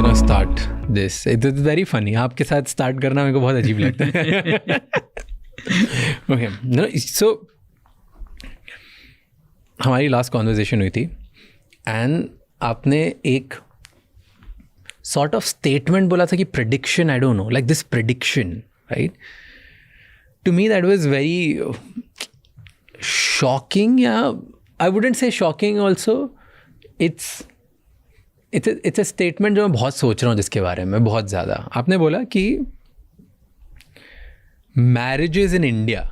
gonna start this. It is very funny. आपके साथ start करना मेरे को बहुत अजीब लगता है. Okay. No, so हमारी last conversation हुई थी and आपने एक sort of statement बोला था कि prediction, I don't know, like this prediction, right? To me that was very shocking. Yeah, I wouldn't say shocking also. It's a statement जो मैं बहुत सोच रहा हूँ जिसके बारे में बहुत ज़्यादा. आपने बोला कि marriages in India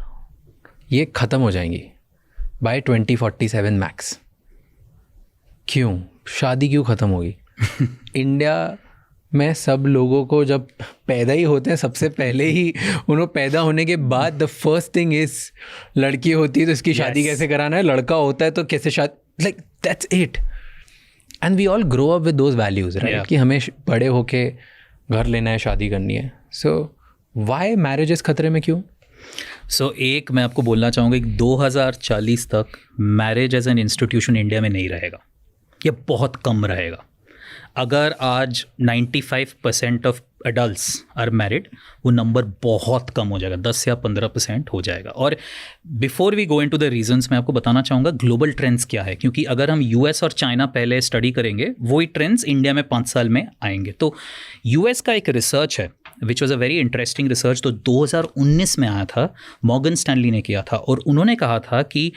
ये ख़त्म हो जाएंगी by 2047 max. क्यों? शादी क्यों ख़त्म होगी? इंडिया में सब लोगों को जब पैदा ही होते हैं सबसे पहले ही उन्होंने पैदा होने के बाद द फर्स्ट थिंग इज लड़की होती है तो इसकी शादी कैसे कराना है, लड़का होता है तो कैसे शादी, like that's it. And we all grow up with those values, right, कि हमें बड़े होके घर लेना है, शादी करनी है. सो व्हाई मैरिजेस खतरे में क्यों? सो एक मैं आपको बोलना चाहूँगा कि 2040 तक marriage as an institution India में नहीं रहेगा, ये बहुत कम रहेगा. अगर आज 95% ऑफ एडल्ट्स आर मैरिड, वो नंबर बहुत कम हो जाएगा, 10 या 15% हो जाएगा. और before we go into the reasons मैं आपको बताना चाहूँगा ग्लोबल ट्रेंड्स क्या है, क्योंकि अगर हम यूएस और चाइना पहले स्टडी करेंगे वही ट्रेंड्स इंडिया में 5 साल में आएंगे. तो यूएस का एक रिसर्च है which was a very interesting research, तो 2019 में आया था, मॉर्गन स्टैनली ने किया था, और उन्होंने कहा था कि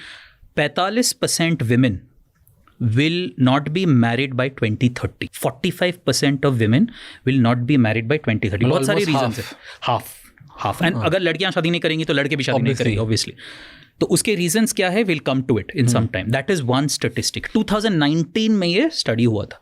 45% women will not be married by 2030. 45% of women will not be married by 2030. बहुत सारी reasons है. Half. And अगर लड़कियां शादी नहीं करेंगी तो लड़के भी शादी नहीं करेंगे obviously. तो उसके reasons क्या है, we'll come to it in some time. That is one statistic. 2019 में ये study हुआ था.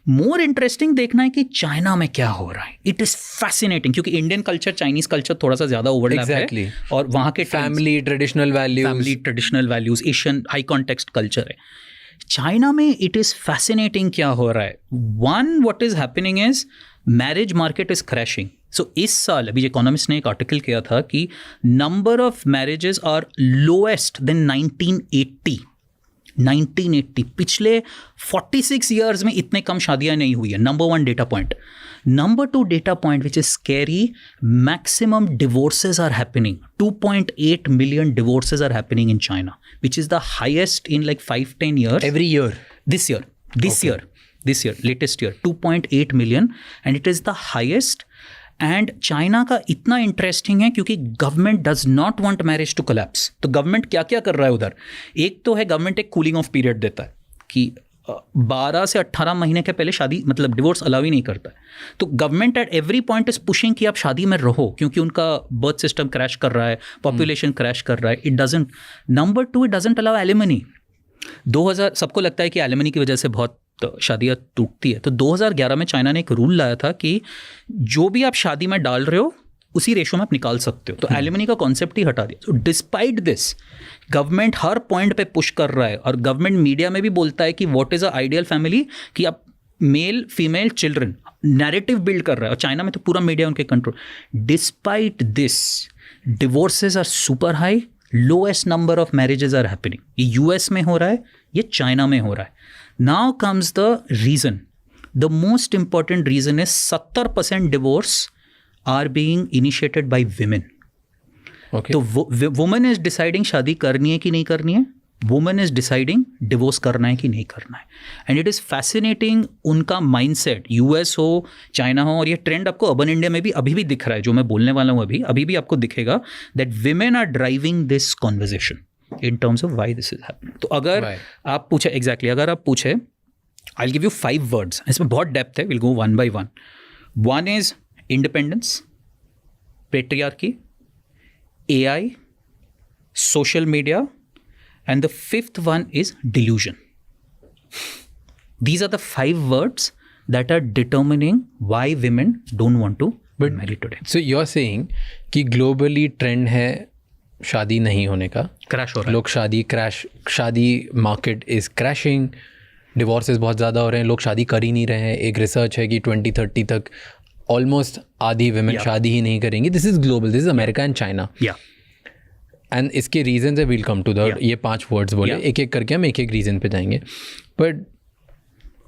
मोर इंटरेस्टिंग देखना है कि चाइना में क्या हो रहा है. इट इज़ फैसिनेटिंग, क्योंकि इंडियन कल्चर चाइनीज कल्चर थोड़ा सा ज़्यादा ओवरलैप है, और वहाँ के family traditional values, Asian high context culture है. चाइना में इट इज़ फैसिनेटिंग क्या हो रहा है. One, what is happening is marriage market is crashing. So इस साल अभी इकोनॉमिस्ट ने एक आर्टिकल किया था कि number of marriages are lowest than 1980. पिछले 46 ईयर्स में इतने कम शादियां नहीं हुई है. Number 1 data point. Number 2 data point which is scary, maximum divorces are happening. 2.8 million divorces are happening in China, which is the highest in like 5-10 years. Every year? This year, latest year, 2.8 million, and it is the highest. And China का इतना interesting है क्योंकि government does not want marriage to collapse. तो government क्या क्या कर रहा है उधर, एक तो है गवर्नमेंट एक कूलिंग ऑफ पीरियड देता है कि 12 से 18 महीने के पहले शादी, मतलब डिवोर्स अलाउ ही नहीं करता है. तो government at every point is pushing कि आप शादी में रहो, क्योंकि उनका बर्थ सिस्टम क्रैश कर रहा है, पॉपुलेशन क्रैश कर रहा है. It doesn't. Number 2, it doesn't allow alimony. 2000 सबको लगता है कि एलिमनी की वजह से बहुत शादियाँ टूटती है. तो 2011 में चाइना ने एक रूल लाया था कि जो भी आप शादी में डाल रहे हो उसी रेशो में आप निकाल सकते हो. तो एलिमनी का कॉन्सेप्ट ही हटा दिया. So despite this government her point पे पुश कर रहा है, और गवर्नमेंट मीडिया में भी बोलता है कि what is a ideal family, कि आप male female children narrative build कर रहा है. और चाइना में तो पूरा मीडिया उनके control. Despite this divorces are super high, lowest number of marriages are happening. ये यूएस में हो रहा है, ये चाइना में हो रहा है. Now comes the reason. The most important reason is 70% divorce are being initiated by women. Okay. तो woman is deciding शादी करनी है कि नहीं करनी है, woman is deciding divorce करना है कि नहीं करना है. And it is fascinating उनका mindset, US हो, चाइना हो, और ये ट्रेंड आपको अर्बन इंडिया में भी अभी भी दिख रहा है, जो मैं बोलने वाला हूँ अभी भी आपको दिखेगा, that women are driving this conversation in terms of why this is happening. तो अगर आप पूछे अगर आप पूछे, I'll give you 5 words. इसमें बहुत डेप्थ है, we'll go one by one. One is independence, patriarchy, AI, social media, and the 5th one is delusion. These are the 5 words that are determining why women don't want to marry today. So you're saying कि globally trend है शादी नहीं होने का, crash हो रहा है, लोग शादी मार्केट इज क्रैशिंग, डिवोर्सेस बहुत ज़्यादा हो रहे हैं, लोग शादी कर ही नहीं रहे हैं. एक रिसर्च है कि 2030 तक ऑलमोस्ट आधी वुमेन शादी ही नहीं करेंगी. This is global, this is America and China. And इसके रीजन है, विल कम टू द, ये 5 वर्ड्स बोले, एक एक करके हम एक एक रीज़न पे जाएंगे. बट